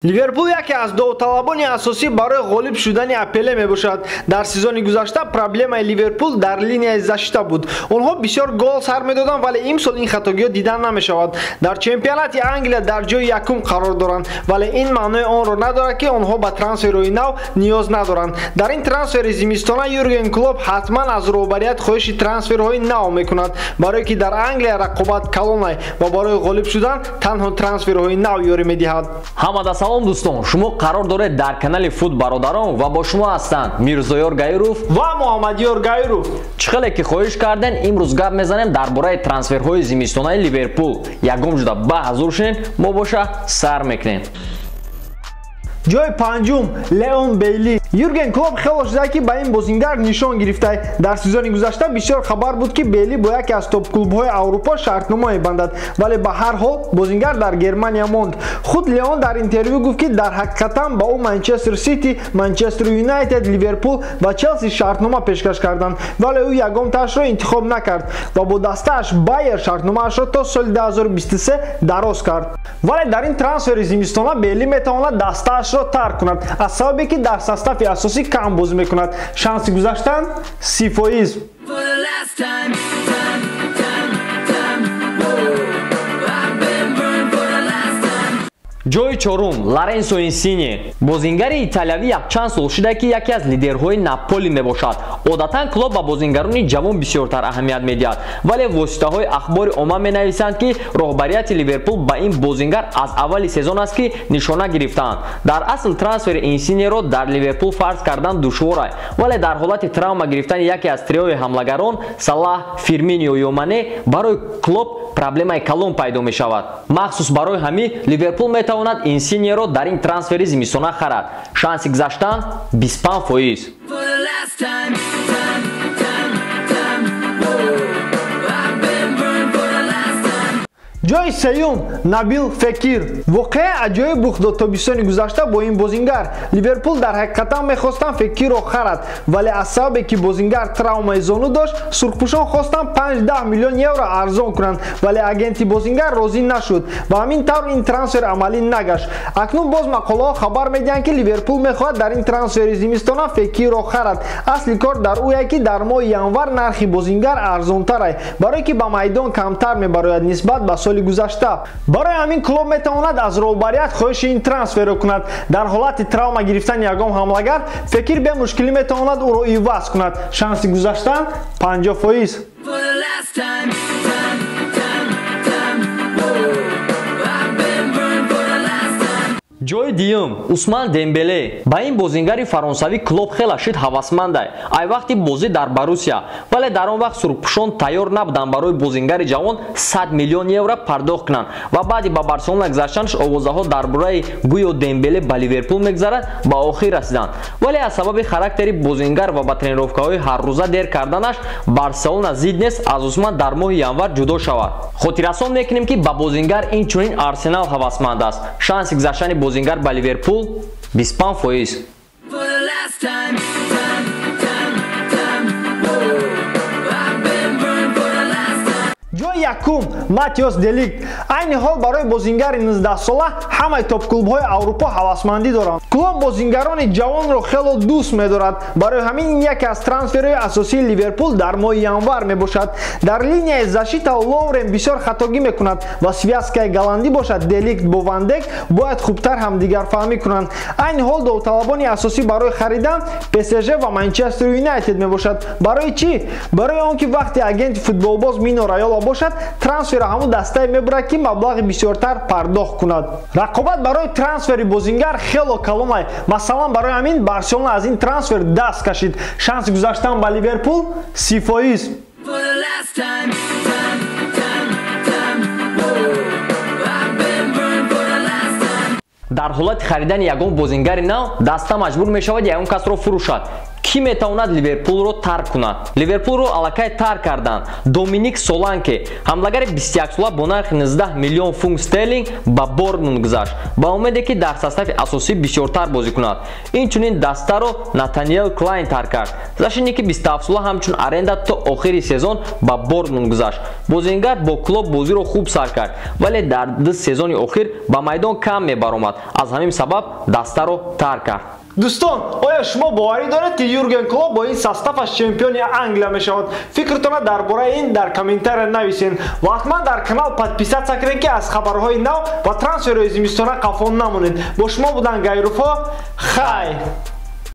ливерпул яке аз довталабони асосӣ барои ғолиб шудани АПЛ мебошад. Дар сезони гузашта проблемаи ливерпул дар линияи защита буд. онҳо бисёр гол сар медоданд, вале имсол ин хатогиҳо дидан намешавад. Дар чемпионати Англия дар ҷои якум қарор доранд, вале ин маънои онро надорад ки онҳо ба трансферҳои нав ниёз надоранд. Дар ин трансфери зимистона Юрген Клоп ҳатман аз роҳбарият хоҳиши трансферҳои нав мекунад, барое ки дар Англия рақобат калонай ва барои ғолиб шудан танҳо трансферҳои нав ёрӣ медиҳад. Салом дӯстон, шумо қарор доред дар канали Фут бародарон ва бо шумо ҳастанд Мирзоёр Гаиров ва Муҳаммадиёр Гаиров. Чӣ хеле ки хоҳиш кардем, имрӯз гап мезанем дар бораи трансферҳои зимистонаи Ливерпул. Ягом ҷуда баҳз рӯшен, мо боша сар мекунем. ҷои панҷум Леон Бейли. Юрген Клоп хело шуда ки ба ин бозингар нишон гирифта. Дар сезони гузашта бисёр хабар буд ки Бейли бо яке аз топ-клубҳои Аврупо шартнома мебандад, вале ба ҳар ҳол бозингар дар Германия монд. Худ Леон дар интервю гуфт ки дар ҳақиқатан ба ӯ Манчестер Сити, Манчестер Юнайтед, Ливерпул ва Челси шартнома пешкаш карданд, вале ӯ ягонтаашро интихоб накард ва бо дастааш Байер шартномаашро то соли 2023 дароз кард. Вале дар ин трансфери зимистона Бейли метавонад дастаашро тарк кунад, аз сабабе ки дар состафи асосӣ кам бозӣ мекунад. Шанси гузаштан 0%. ҷои чорум Лоренсо Инсине. Бозингари италиявӣ якчанд сол шуда ки яке аз лидерҳои Наполи мебошад. Одатан клуб ба бозингарони ҷавон бисёртар аҳамият медиҳад, вале воситаҳои ахбори омма менависанд ки роҳбарияти Ливерпул ба ин бозингар аз аввали сезон аст ки нишона гирифтаанд. Дар асл трансфери Инсинеро дар Ливерпул фарз кардан душвор аст, вале дар ҳолати травма гирифтани яке аз триои ҳамлагарон Салаҳ, Фирминио ё Мане барои клуб проблемаи калон пайдо мешавад. Махсус барои ҳамин Ливерпул метавонад Инсинеро дар ин трансфери зимистона харад. Шанси гузаштан 25%. ҷои сеюм Набил Фекир. Воқеа аҷоиб рух дод тобистони гузашта бо ин бозингар. Ливерпул дар ҳақиқатан мехостанд Фекирро харад, вале аз сабабе ки бозингар травмаи зону дошт, сурхпӯшон хостанд 5-10 миллион евро арзон кунанд, вале агенти бозингар розӣ нашуд ва ҳамин тавр ин трансфер амалӣ нагашт. Акнун боз мақолаҳо хабар медиҳанд ки Ливерпул мехоҳад дар ин трансфери зимистона Фекирро харад. Асли кор дар ӯе ки дар моҳи январ нархи бозингар арзонтар аст, барое ки ба майдон камтар мебарояд нисбат ба соли гузашта. Барои ҳамин клуб метавонад аз роҳбарият хоҳиши ин трансферро кунад. Дар ҳолати травма гирифтани ягон ҳамлагар Фекир бе мушкилӣ метавонад ӯро иваз кунад. Шанси гузаштан 50%. ҷои диюм Усман Дембеле. Ба ин бозингари фаронсавӣ клуб хела шид ҳавасманд аст. Ай вақти бозӣ дар Боруссия, вале дар он вақт сурхпӯшон тайёр набуданд барои бозингари ҷавон 100 миллион евро пардохт кунанд ва баъди ба Барселона гузаштанаш овозаҳо дар бораи гӯё Дембеле ба Ливерпул мегузарад ба охир расиданд. Вале аз сабаби характери бозингар ва ба тренировкаҳои ҳаррӯза дер карданаш Барселона зид нест аз Усман дар моҳи январ ҷудо шавад. Хотиррасон мекунем ки ба бозингар инчунин Арсенал ҳавасманд аст. Шанси гузаштани бозингар ба Ливерпул 25%. ҷои якум Матиос Деликт. Айни ҳол барои бозингари 19-сола ҳамаи топ-клубҳои Аврупо ҳавасмандӣ доранд. Клуб бозингарони ҷавонро хело дӯст медорад. Барои ҳамин ин яке аз трансферҳои асосии Ливерпул дар моҳи январ мебошад. Дар линияи защита Лоурен бисёр хатогӣ мекунад ва связкаи голландӣ бошад Деликт бо Ван Дейк бояд хубтар ҳамдигарфаҳмӣ кунанд. Айни ҳол довталабони асосӣ барои харидан ПСЖ ва Манчестер Юнайтед мебошад. Барои чӣ? Барои он ки вақти агенти футболбоз Мино Раёла бошад, трансфера ҳамун дастае мебурад ки маблағи бисёртар пардохт кунад. Рақобат барои трансфери бозингар хело калон аст. Масалан, барои ҳамин Барселона аз ин трансфер даст кашид. Шанси гузаштан ба Ливерпул 0%. дар ҳолати харидани ягон бозингари нав даста маҷбур мешавад ягон касро фурӯшад. ки метавонад ливерпулро тарк кунад? Ливерпулро аллакай тарк карданд. Доминик Соланке ҳамлагари 21 сола бо нархи 19 миллион фунт стерлинг ба Бортмунд гузашт ба умеде ки дар состави асосӣ бисёртар бозӣ кунад. Инчунин дастаро Натаниэл Клайн тарк кард. Зашини ки 27 сола ҳамчун аренда то охири сезон ба Бортмунд гузашт. Бозингар бо клуб бозиро хуб сар кард, вале дар 2 сезони охир ба майдон кам мебаромад. Аз ҳамин сабаб дастаро тарк кард. Дӯстон, оя шумо боварӣ доред ки Юрген Клоп бо ин составаш чемпиони Англия мешавад? Фикртона дар бораи ин дар комментария нависен. Ва ҳатман дар канал подписатсия кунед ки аз хабарҳои нав ва трансферҳои зимистона қафон намонед. Бо шумо будан Гайруфо. Хай!